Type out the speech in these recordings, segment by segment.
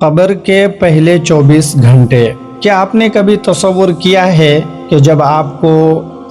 قبر کے پہلے 24 گھنٹے۔ کیا آپ نے کبھی تصور کیا ہے کہ جب آپ کو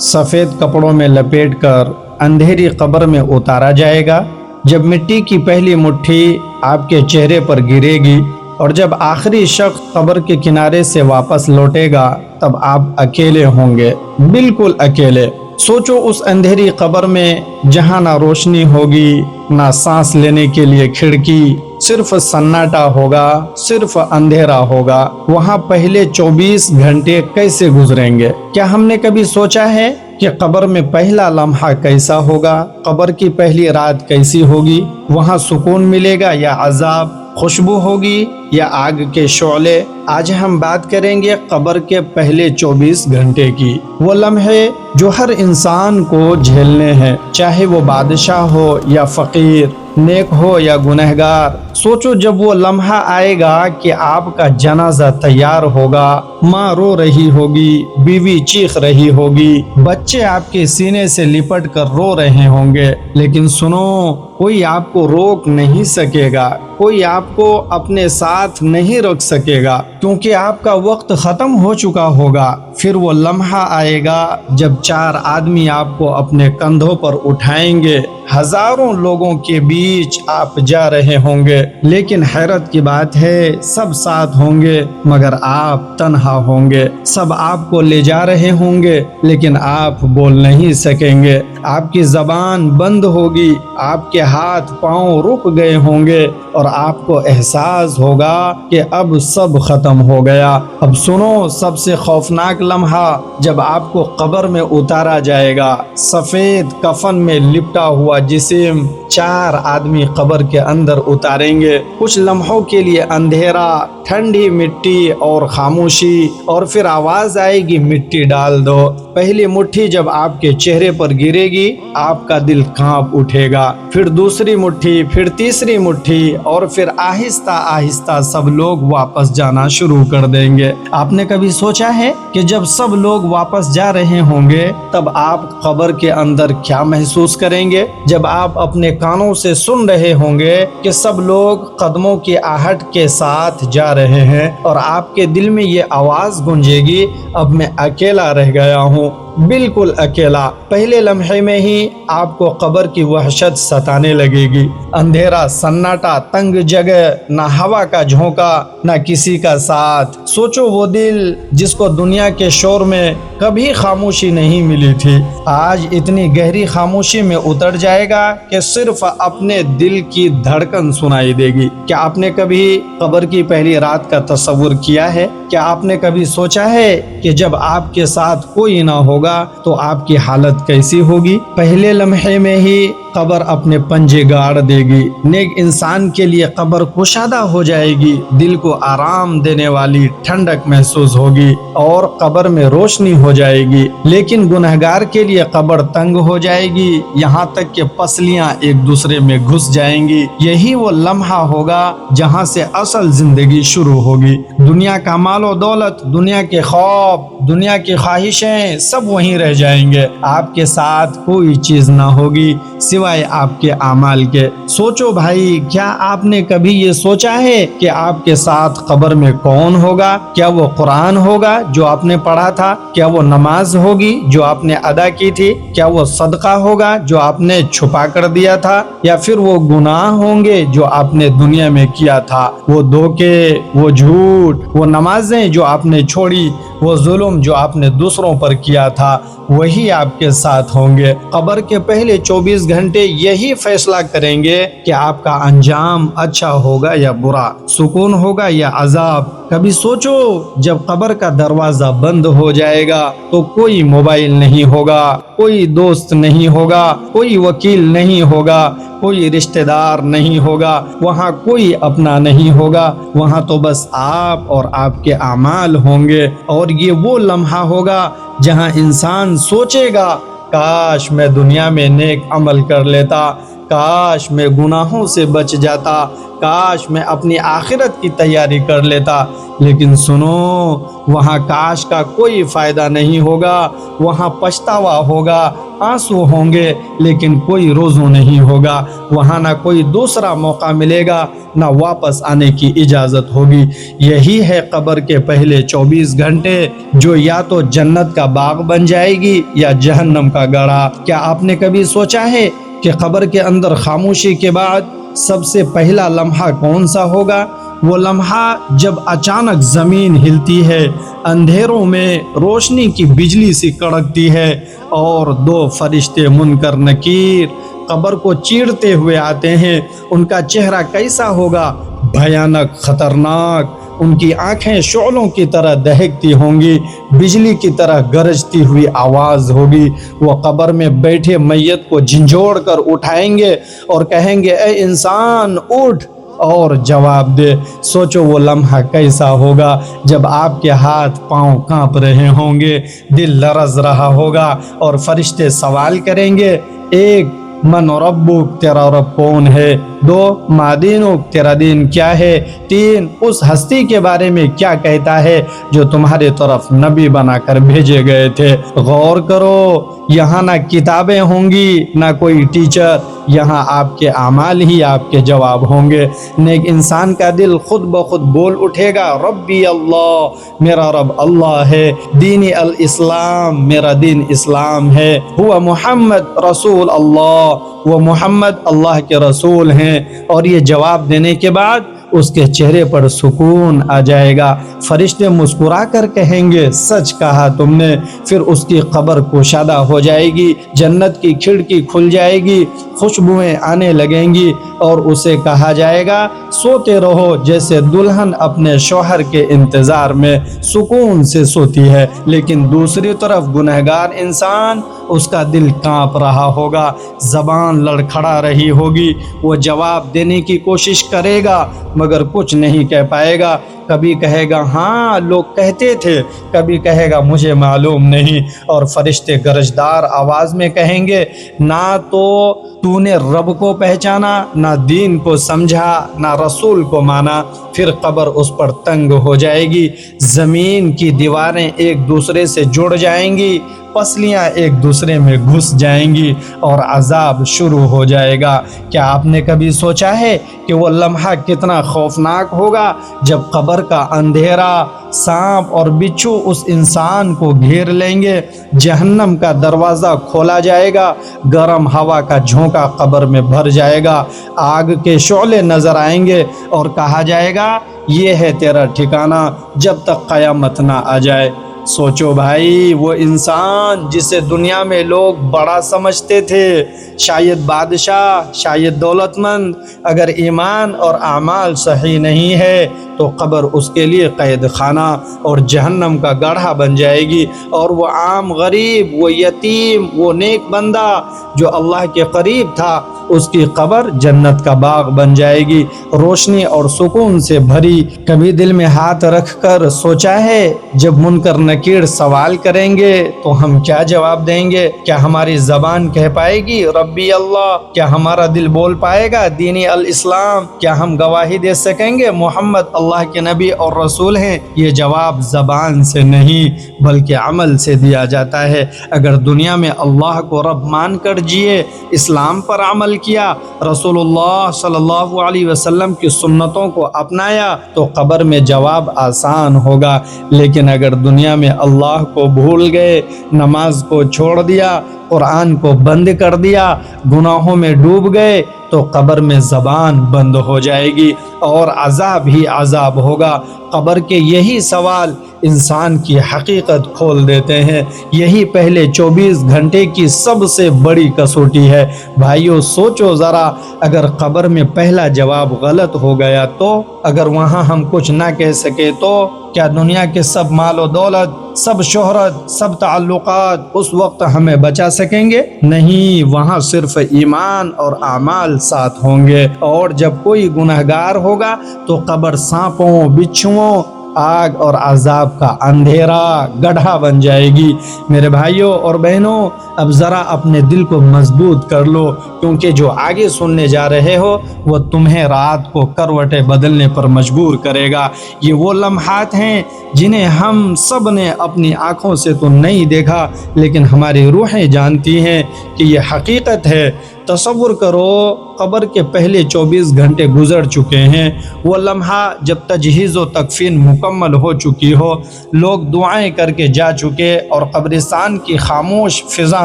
سفید کپڑوں میں لپیٹ کر اندھیری قبر میں اتارا جائے گا، جب مٹی کی پہلی مٹھی آپ کے چہرے پر گرے گی اور جب آخری شخص قبر کے کنارے سے واپس لوٹے گا، تب آپ اکیلے ہوں گے، بالکل اکیلے۔ سوچو اس اندھیری قبر میں جہاں نہ روشنی ہوگی، نہ سانس لینے کے لیے کھڑکی، صرف سناٹا ہوگا، صرف اندھیرا ہوگا۔ وہاں پہلے 24 گھنٹے کیسے گزریں گے؟ کیا ہم نے کبھی سوچا ہے کہ قبر میں پہلا لمحہ کیسا ہوگا؟ قبر کی پہلی رات کیسی ہوگی؟ وہاں سکون ملے گا یا عذاب؟ خوشبو ہوگی یا آگ کے شعلے؟ آج ہم بات کریں گے قبر کے پہلے 24 گھنٹے کی، وہ لمحے جو ہر انسان کو جھیلنے ہیں، چاہے وہ بادشاہ ہو یا فقیر، نیک ہو یا گنہگار۔ سوچو جب وہ لمحہ آئے گا کہ آپ کا جنازہ تیار ہوگا، ماں رو رہی ہوگی، بیوی چیخ رہی ہوگی، بچے آپ کے سینے سے لپٹ کر رو رہے ہوں گے، لیکن سنو، کوئی آپ کو روک نہیں سکے گا، کوئی آپ کو اپنے ساتھ نہیں رکھ سکے گا، کیونکہ آپ کا وقت ختم ہو چکا ہوگا۔ پھر وہ لمحہ آئے گا جب 4 آدمی آپ کو اپنے کندھوں پر اٹھائیں گے، ہزاروں لوگوں کے بیچ آپ جا رہے ہوں گے، لیکن حیرت کی بات ہے سب ساتھ ہوں گے مگر آپ تنہا ہوں گے۔ سب آپ کو لے جا رہے ہوں گے لیکن آپ بول نہیں سکیں گے، آپ کی زبان بند ہوگی، آپ کے ہاتھ پاؤں رک گئے ہوں گے اور آپ کو احساس ہوگا کہ اب سب ختم ہو گیا۔ اب سنو سب سے خوفناک لمحہ، جب آپ کو قبر میں اتارا جائے گا، سفید کفن میں لپٹا ہوا جسم، 4 آدمی قبر کے اندر اتاریں گے۔ کچھ لمحوں کے لیے اندھیرا، ٹھنڈی مٹی اور خاموشی، اور پھر آواز آئے گی مٹی ڈال دو۔ پہلی مٹھی جب آپ کے چہرے پر گرے گی، آپ کا دل کانپ اٹھے گا، پھر دوسری مٹھی، پھر تیسری مٹھی، اور پھر آہستہ آہستہ سب لوگ واپس جانا شروع کر دیں گے۔ آپ نے کبھی سوچا ہے کہ جب سب لوگ واپس جا رہے ہوں گے تب آپ قبر کے اندر کیا محسوس کریں گے؟ جب آپ اپنے کانوں سے سن رہے ہوں گے کہ سب لوگ قدموں کی آہٹ کے ساتھ جا رہے ہیں اور آپ کے دل میں یہ آواز گونجے گی، اب میں اکیلا رہ گیا ہوں، بالکل اکیلا۔ پہلے لمحے میں ہی آپ کو قبر کی وحشت ستانے لگے گی، اندھیرا، سناٹا، تنگ جگہ، نہ ہوا کا جھونکا، نہ کسی کا ساتھ۔ سوچو وہ دل جس کو دنیا کے شور میں کبھی خاموشی نہیں ملی تھی، آج اتنی گہری خاموشی میں اتر جائے گا کہ صرف اپنے دل کی دھڑکن سنائی دے گی۔ کیا آپ نے کبھی قبر کی پہلی رات کا تصور کیا ہے؟ کیا آپ نے کبھی سوچا ہے کہ جب آپ کے ساتھ کوئی نہ ہوگا تو آپ کی حالت کیسی ہوگی؟ پہلے لمحے میں ہی قبر اپنے پنجے گاڑ دے گی، نیک انسان کے لیے قبر کشادہ ہو جائے گی، دل کو آرام دینے والی ٹھنڈک محسوس ہوگی اور قبر میں روشنی ہو جائے گی، لیکن گنہگار کے لیے قبر تنگ ہو جائے گی، یہاں تک کہ پسلیاں ایک دوسرے میں گھس جائیں گی۔ یہی وہ لمحہ ہوگا جہاں سے اصل زندگی شروع ہوگی۔ دنیا کا مال و دولت، دنیا کے خواب، دنیا کی خواہشیں سب وہیں رہ جائیں گے، آپ کے ساتھ کوئی چیز نہ ہوگی سوائے آپ کے اعمال کے۔ سوچو بھائی، کیا آپ نے کبھی یہ سوچا ہے کہ آپ کے ساتھ قبر میں کون ہوگا؟ کیا وہ قرآن ہوگا جو آپ نے پڑھا تھا؟ کیا وہ نماز ہوگی جو آپ نے ادا کی تھی؟ کیا وہ صدقہ ہوگا جو آپ نے چھپا کر دیا تھا؟ یا پھر وہ گناہ ہوں گے جو آپ نے دنیا میں کیا تھا؟ وہ دھوکے، وہ جھوٹ، وہ نمازیں جو آپ نے چھوڑی، وہ ظلم جو آپ نے دوسروں پر کیا تھا، وہی آپ کے ساتھ ہوں گے۔ قبر کے پہلے 24 گھنٹے یہی فیصلہ کریں گے کہ آپ کا انجام اچھا ہوگا یا برا، سکون ہوگا یا عذاب۔ کبھی سوچو جب قبر کا دروازہ بند ہو جائے گا تو کوئی موبائل نہیں ہوگا، کوئی دوست نہیں ہوگا، کوئی وکیل نہیں ہوگا، کوئی رشتہ دار نہیں ہوگا، وہاں کوئی اپنا نہیں ہوگا، وہاں تو بس آپ اور آپ کے اعمال ہوں گے۔ اور یہ وہ لمحہ ہوگا جہاں انسان سوچے گا، کاش میں دنیا میں نیک عمل کر لیتا، کاش میں گناہوں سے بچ جاتا، کاش میں اپنی آخرت کی تیاری کر لیتا۔ لیکن سنو، وہاں کاش کا کوئی فائدہ نہیں ہوگا، وہاں پچھتاوا ہوگا، آنسو ہوں گے، لیکن کوئی رجوع نہیں ہوگا۔ وہاں نہ کوئی دوسرا موقع ملے گا، نہ واپس آنے کی اجازت ہوگی۔ یہی ہے قبر کے پہلے 24 گھنٹے، جو یا تو جنت کا باغ بن جائے گی یا جہنم کا گڑھا۔ کیا آپ نے کبھی سوچا ہے کہ قبر کے اندر خاموشی کے بعد سب سے پہلا لمحہ کون سا ہوگا؟ وہ لمحہ جب اچانک زمین ہلتی ہے، اندھیروں میں روشنی کی بجلی سی کڑکتی ہے، اور دو فرشتے منکر نکیر قبر کو چیرتے ہوئے آتے ہیں۔ ان کا چہرہ کیسا ہوگا؟ بھیانک، خطرناک۔ ان کی آنکھیں شعلوں کی طرح دہکتی ہوں گی، بجلی کی طرح گرجتی ہوئی آواز ہوگی۔ وہ قبر میں بیٹھے میت کو جھنجھوڑ کر اٹھائیں گے اور کہیں گے، اے انسان اٹھ اور جواب دے۔ سوچو وہ لمحہ کیسا ہوگا جب آپ کے ہاتھ پاؤں کانپ رہے ہوں گے، دل لرز رہا ہوگا، اور فرشتے سوال کریں گے، ایک، من ربک، تیرا رب کون ہے؟ دو، ما دینک، تیرا دین کیا ہے؟ تین، اس ہستی کے بارے میں کیا کہتا ہے جو تمہارے طرف نبی بنا کر بھیجے گئے تھے؟ غور کرو، یہاں نہ کتابیں ہوں گی، نہ کوئی ٹیچر، یہاں آپ کے اعمال ہی آپ کے جواب ہوں گے۔ نیک انسان کا دل خود بخود بول اٹھے گا، ربی اللہ، میرا رب اللہ ہے، دینی الاسلام، میرا دین اسلام ہے، ہوا محمد رسول اللہ، وہ محمد اللہ کے رسول ہیں۔ اور یہ جواب دینے کے بعد اس کے چہرے پر سکون آ جائے گا۔ فرشتے مسکرا کر کہیں گے، سچ کہا تم نے۔ پھر اس کی قبر کشادہ ہو جائے گی، جنت کی کھڑکی کھل جائے گی، خوشبوئیں آنے لگیں گی، اور اسے کہا جائے گا، سوتے رہو جیسے دلہن اپنے شوہر کے انتظار میں سکون سے سوتی ہے۔ لیکن دوسری طرف گنہگار انسان، اس کا دل کانپ رہا ہوگا، زبان لڑکھڑا رہی ہوگی، وہ جواب دینے کی کوشش کرے گا مگر کچھ نہیں کہہ پائے گا۔ کبھی کہے گا ہاں لوگ کہتے تھے، کبھی کہے گا مجھے معلوم نہیں، اور فرشتے گرجدار آواز میں کہیں گے، نہ تو نے رب کو پہچانا، نہ دین کو سمجھا، نہ رسول کو مانا۔ پھر قبر اس پر تنگ ہو جائے گی، زمین کی دیواریں ایک دوسرے سے جڑ جائیں گی، پسلیاں ایک دوسرے میں گھس جائیں گی، اور عذاب شروع ہو جائے گا۔ کیا آپ نے کبھی سوچا ہے کہ وہ لمحہ کتنا خوفناک ہوگا جب قبر کا اندھیرا، سانپ اور بچھو اس انسان کو گھیر لیں گے، جہنم کا دروازہ کھولا جائے گا، گرم ہوا کا جھونکا قبر میں بھر جائے گا، آگ کے شعلے نظر آئیں گے، اور کہا جائے گا، یہ ہے تیرا ٹھکانہ جب تک قیامت نہ آ جائے۔ سوچو بھائی، وہ انسان جسے دنیا میں لوگ بڑا سمجھتے تھے، شاید بادشاہ، شاید دولت مند، اگر ایمان اور اعمال صحیح نہیں ہے تو قبر اس کے لیے قید خانہ اور جہنم کا گڑھا بن جائے گی، اور وہ عام غریب، وہ یتیم، وہ نیک بندہ جو اللہ کے قریب تھا، اس کی قبر جنت کا باغ بن جائے گی، روشنی اور سکون سے بھری۔ کبھی دل میں ہاتھ رکھ کر سوچا ہے جب منکر نکیر سوال کریں گے تو ہم کیا جواب دیں گے؟ کیا ہماری زبان کہہ پائے گی ربی اللہ؟ کیا ہمارا دل بول پائے گا دینی الاسلام؟ کیا ہم گواہی دے سکیں گے محمد اللہ کے نبی اور رسول ہیں؟ یہ جواب زبان سے نہیں بلکہ عمل سے دیا جاتا ہے۔ اگر دنیا میں اللہ کو رب مان کر جیے، اسلام پر عمل کیا، رسول اللہ صلی اللہ علیہ وسلم کی سنتوں کو اپنایا، تو قبر میں جواب آسان ہوگا۔ لیکن اگر دنیا میں اللہ کو بھول گئے، نماز کو چھوڑ دیا، قرآن کو بند کر دیا، گناہوں میں ڈوب گئے، تو قبر میں زبان بند ہو جائے گی اور عذاب ہی عذاب ہوگا۔ قبر کے یہی سوال انسان کی حقیقت کھول دیتے ہیں۔ یہی پہلے 24 گھنٹے کی سب سے بڑی کسوٹی ہے۔ بھائیو سوچو ذرا، اگر قبر میں پہلا جواب غلط ہو گیا تو؟ اگر وہاں ہم کچھ نہ کہہ سکے تو؟ کیا دنیا کے سب مال و دولت، سب شہرت، سب تعلقات اس وقت ہمیں بچا سکیں گے؟ نہیں، وہاں صرف ایمان اور اعمال ساتھ ہوں گے۔ اور جب کوئی گنہگار ہوگا تو قبر سانپوں، بچھوؤں آگ اور عذاب کا اندھیرا گڑھا بن جائے گی۔ میرے بھائیوں اور بہنوں، اب ذرا اپنے دل کو مضبوط کر لو، کیونکہ جو آگے سننے جا رہے ہو وہ تمہیں رات کو کروٹیں بدلنے پر مجبور کرے گا۔ یہ وہ لمحات ہیں جنہیں ہم سب نے اپنی آنکھوں سے تو نہیں دیکھا، لیکن ہماری روحیں جانتی ہیں کہ یہ حقیقت ہے۔ تصور کرو، قبر کے پہلے 24 گھنٹے گزر چکے ہیں، وہ لمحہ جب تجہیز و تکفین مکمل ہو چکی ہو، لوگ دعائیں کر کے جا چکے اور قبرستان کی خاموش فضا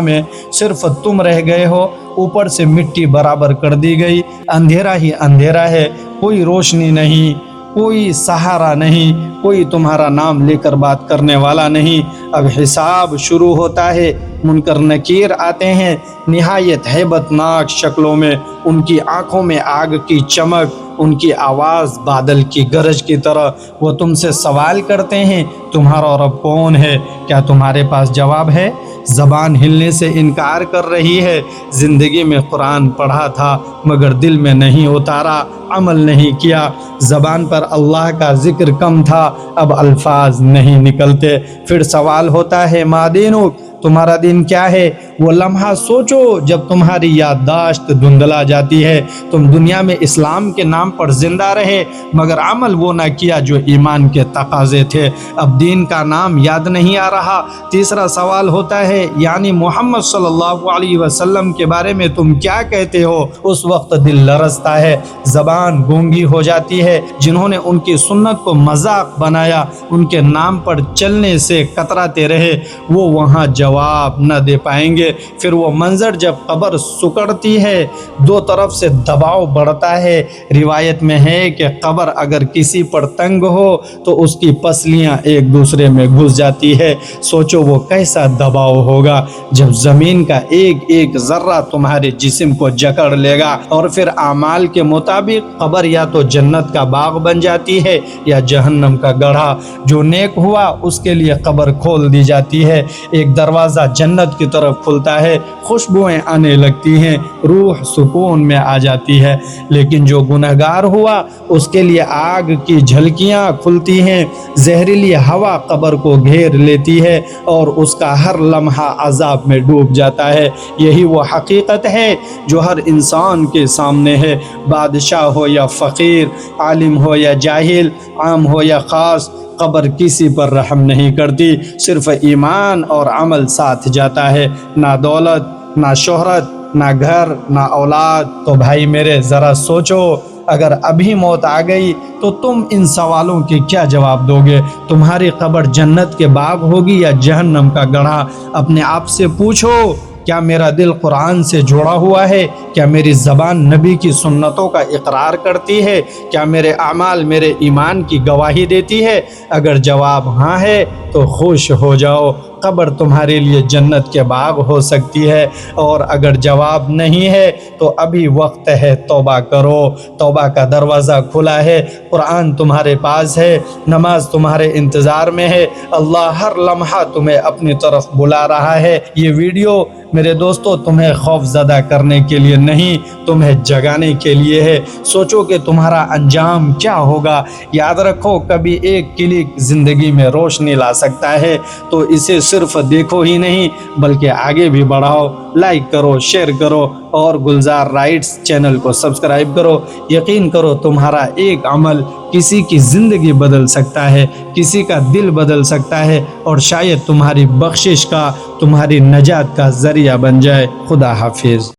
میں صرف تم رہ گئے ہو، اوپر سے مٹی برابر کر دی گئی، اندھیرا ہی اندھیرا ہے، کوئی روشنی نہیں، کوئی سہارا نہیں، کوئی تمہارا نام لے کر بات کرنے والا نہیں۔ اب حساب شروع ہوتا ہے، منکر نکیر آتے ہیں نہایت ہیبت ناک شکلوں میں، ان کی آنکھوں میں آگ کی چمک، ان کی آواز بادل کی گرج کی طرح۔ وہ تم سے سوال کرتے ہیں تمہارا رب کون ہے؟ کیا تمہارے پاس جواب ہے؟ زبان ہلنے سے انکار کر رہی ہے۔ زندگی میں قرآن پڑھا تھا مگر دل میں نہیں اتارا، عمل نہیں کیا۔ زبان پر اللہ کا ذکر کم تھا، اب الفاظ نہیں نکلتے۔ پھر سوال ہوتا ہے ما دینک، تمہارا دین کیا ہے؟ وہ لمحہ سوچو جب تمہاری یادداشت دھندلا جاتی ہے۔ تم دنیا میں اسلام کے نام پر زندہ رہے مگر عمل وہ نہ کیا جو ایمان کے تقاضے تھے، اب دین کا نام یاد نہیں آ رہا۔ تیسرا سوال ہوتا ہے یعنی محمد صلی اللہ علیہ وسلم کے بارے میں تم کیا کہتے ہو؟ اس وقت دل لرزتا ہے، زبان گونگی ہو جاتی ہے۔ جنہوں نے ان کی سنت کو مذاق بنایا، ان کے نام پر چلنے سے کتراتے رہے، وہ وہاں جواب نہ دے پائیں گے۔ پھر وہ منظر جب قبر سکڑتی ہے، دو طرف سے دباؤ بڑھتا ہے۔ روایت میں ہے کہ قبر اگر کسی پر تنگ ہو تو اس کی پسلیاں ایک دوسرے میں گھس جاتی ہے۔ سوچو وہ کیسا دباؤ ہوگا جب زمین کا ایک ایک ذرہ تمہارے جسم کو جکڑ لے گا، اور پھر اعمال کے مطابق قبر یا تو جنت کا باغ بن جاتی ہے یا جہنم کا گڑھا۔ جو نیک ہوا اس کے لیے قبر کھول دی جاتی ہے، ایک دروازہ جنت کی طرف کھلتا ہے، خوشبوئیں آنے لگتی ہیں، روح سکون میں آ جاتی ہے۔ لیکن جو گنہگار ہوا اس کے لیے آگ کی جھلکیاں کھلتی ہیں، زہریلی ہوا قبر کو گھیر لیتی ہے اور اس کا ہر لمحہ عذاب میں ڈوب جاتا ہے۔ یہی وہ حقیقت ہے جو ہر انسان کے سامنے ہے، بادشاہ ہو یا فقیر، عالم ہو یا جاہل، عام ہو یا خاص، قبر کسی پر رحم نہیں کرتی، صرف ایمان اور عمل ساتھ جاتا ہے۔ نہ دولت، نہ شہرت، نہ گھر، نہ اولاد۔ تو بھائی میرے ذرا سوچو، اگر ابھی موت آ گئی تو تم ان سوالوں کے کیا جواب دو گے؟ تمہاری قبر جنت کے باغ ہوگی یا جہنم کا گڑھا؟ اپنے آپ سے پوچھو، کیا میرا دل قرآن سے جڑا ہوا ہے؟ کیا میری زبان نبی کی سنتوں کا اقرار کرتی ہے؟ کیا میرے اعمال میرے ایمان کی گواہی دیتی ہے؟ اگر جواب ہاں ہے تو خوش ہو جاؤ، قبر تمہارے لیے جنت کے باغ ہو سکتی ہے، اور اگر جواب نہیں ہے تو ابھی وقت ہے، توبہ کرو، توبہ کا دروازہ کھلا ہے، قرآن تمہارے پاس ہے، نماز تمہارے انتظار میں ہے، اللہ ہر لمحہ تمہیں اپنی طرف بلا رہا ہے۔ یہ ویڈیو میرے دوستو تمہیں خوف زدہ کرنے کے لیے نہیں، تمہیں جگانے کے لیے ہے۔ سوچو کہ تمہارا انجام کیا ہوگا۔ یاد رکھو کبھی ایک کلک زندگی میں روشنی لا سکتا ہے، تو اسے صرف دیکھو ہی نہیں بلکہ آگے بھی بڑھاؤ، لائک کرو، شیئر کرو اور گلزار رائٹس چینل کو سبسکرائب کرو۔ یقین کرو تمہارا ایک عمل کسی کی زندگی بدل سکتا ہے، کسی کا دل بدل سکتا ہے، اور شاید تمہاری بخشش کا، تمہاری نجات کا ذریعہ بن جائے۔ خدا حافظ۔